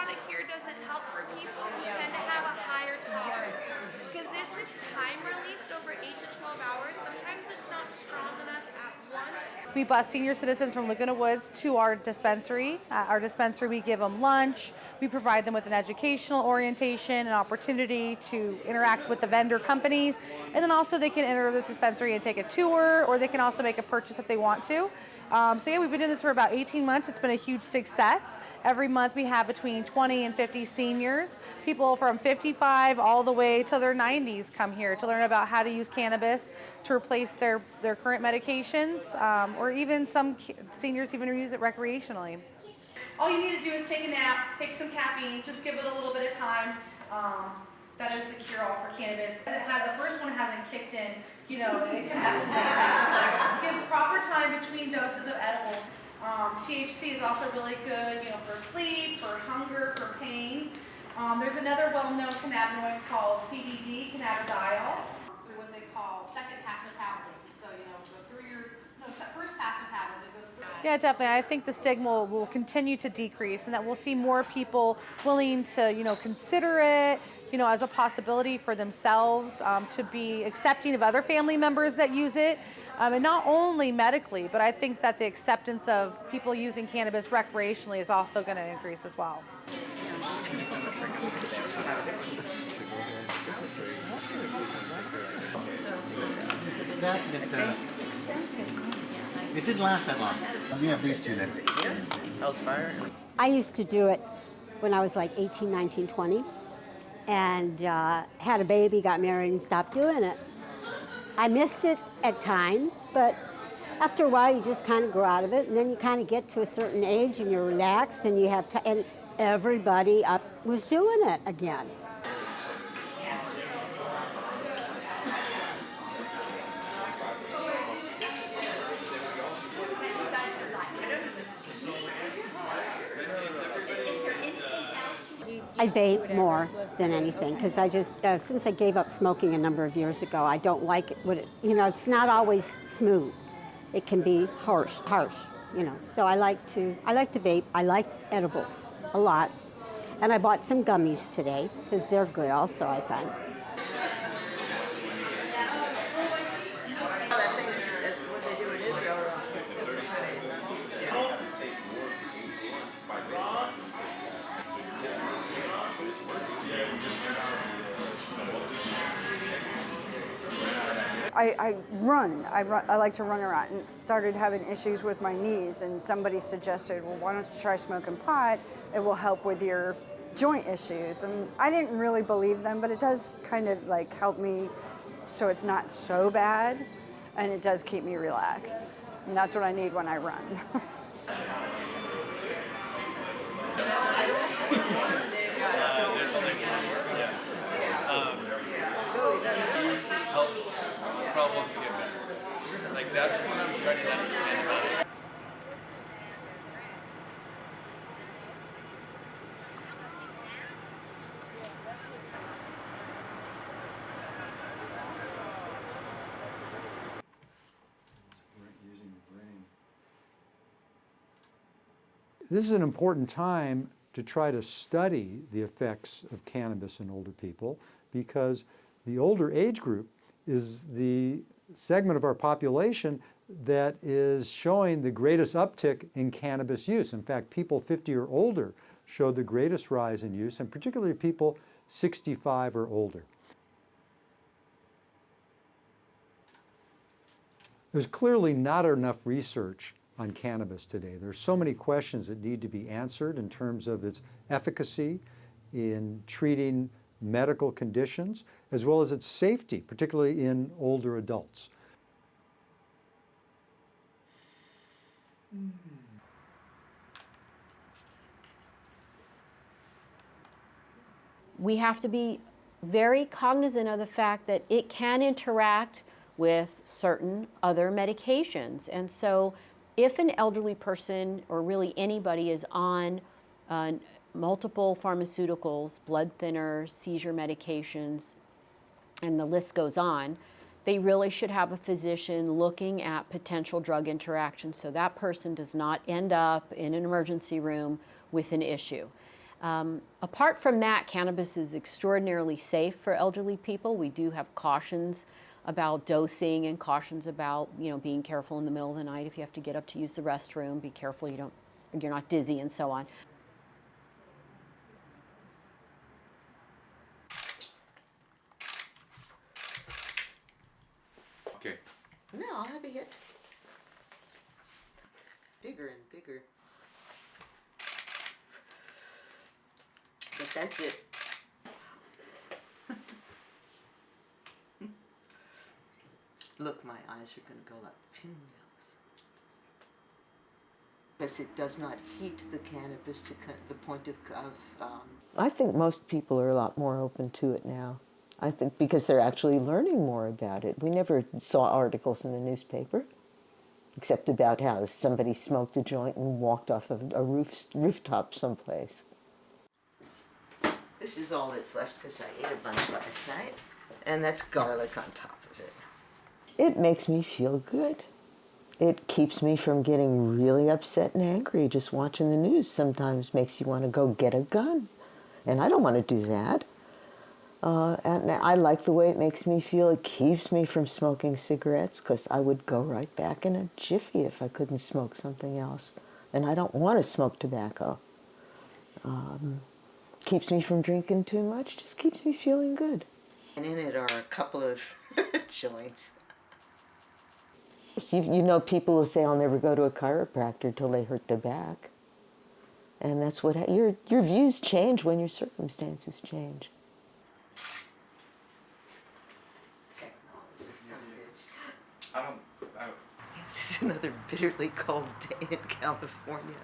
product here doesn't help for people who tend to have a higher tolerance, because this is time released over 8 to 12 hours. Sometimes it's not strong enough at once. We bus senior citizens from Laguna Woods to our dispensary. At our dispensary, we give them lunch. We provide them with an educational orientation, an opportunity to interact with the vendor companies, and then also they can enter the dispensary and take a tour, or they can also make a purchase if they want to. So yeah, we've been doing this for about 18 months. It's been a huge success. Every month we have between 20 and 50 seniors. People from 55 all the way to their 90s come here to learn about how to use cannabis to replace their current medications, or even some seniors even use it recreationally. All you need to do is take a nap, take some caffeine, just give it a little bit of time. That is the cure-all for cannabis. The first one hasn't kicked in, it can have some things. Give proper time between doses of edibles. THC is also really good, for sleep, for hunger, for pain. There's another well-known cannabinoid called CBD, cannabidiol, through what they call second pass metabolism. So, go through your first pass metabolism, it goes through. Yeah, definitely. I think the stigma will continue to decrease, and that we'll see more people willing to, consider it, as a possibility for themselves, to be accepting of other family members that use it. And not only medically, but I think that the acceptance of people using cannabis recreationally is also going to increase as well. It didn't last that long. We have these two then. Hell's Fire. I used to do it when I was like 18, 19, 20, and had a baby, got married, and stopped doing it. I missed it at times, but after a while you just kind of grow out of it, and then you kind of get to a certain age and you're relaxed, and you have and everybody up was doing it again. I vape more than anything because I just, since I gave up smoking a number of years ago, I don't like it. It's not always smooth. It can be harsh. So I like to vape. I like edibles a lot, and I bought some gummies today because they're good also, I find. I run. I like to run around, and started having issues with my knees, and somebody suggested, well, why don't you try smoking pot? It will help with your joint issues. And I didn't really believe them, but it does kind of like help me so it's not so bad, and it does keep me relaxed. And that's what I need when I run. Problems get better. Like that's what I'm trying to understand about it. This is an important time to try to study the effects of cannabis in older people, because the older age group is the segment of our population that is showing the greatest uptick in cannabis use. In fact, people 50 or older show the greatest rise in use, and particularly people 65 or older. There's clearly not enough research on cannabis today. There's so many questions that need to be answered in terms of its efficacy in treating medical conditions, as well as its safety, particularly in older adults. We have to be very cognizant of the fact that it can interact with certain other medications. And so if an elderly person, or really anybody, is on multiple pharmaceuticals, blood thinners, seizure medications, and the list goes on, they really should have a physician looking at potential drug interactions so that person does not end up in an emergency room with an issue. Apart from that, cannabis is extraordinarily safe for elderly people. We do have cautions about dosing and cautions about, being careful in the middle of the night if you have to get up to use the restroom. Be careful you're not dizzy and so on. Okay. No, I'll have a hit. Bigger and bigger. But that's it. Look, my eyes are going to go like pinwheels. Because it does not heat the cannabis to the point of I think most people are a lot more open to it now. I think because they're actually learning more about it. We never saw articles in the newspaper, except about how somebody smoked a joint and walked off of a rooftop someplace. This is all that's left because I ate a bunch last night. And that's garlic on top of it. It makes me feel good. It keeps me from getting really upset and angry. Just watching the news sometimes makes you want to go get a gun. And I don't want to do that. And I like the way it makes me feel. It keeps me from smoking cigarettes because I would go right back in a jiffy if I couldn't smoke something else. And I don't want to smoke tobacco. Keeps me from drinking too much, just keeps me feeling good. And in it are a couple of joints. You know people who say, I'll never go to a chiropractor till they hurt their back. And that's what, your views change when your circumstances change. I don't. This is another bitterly cold day in California.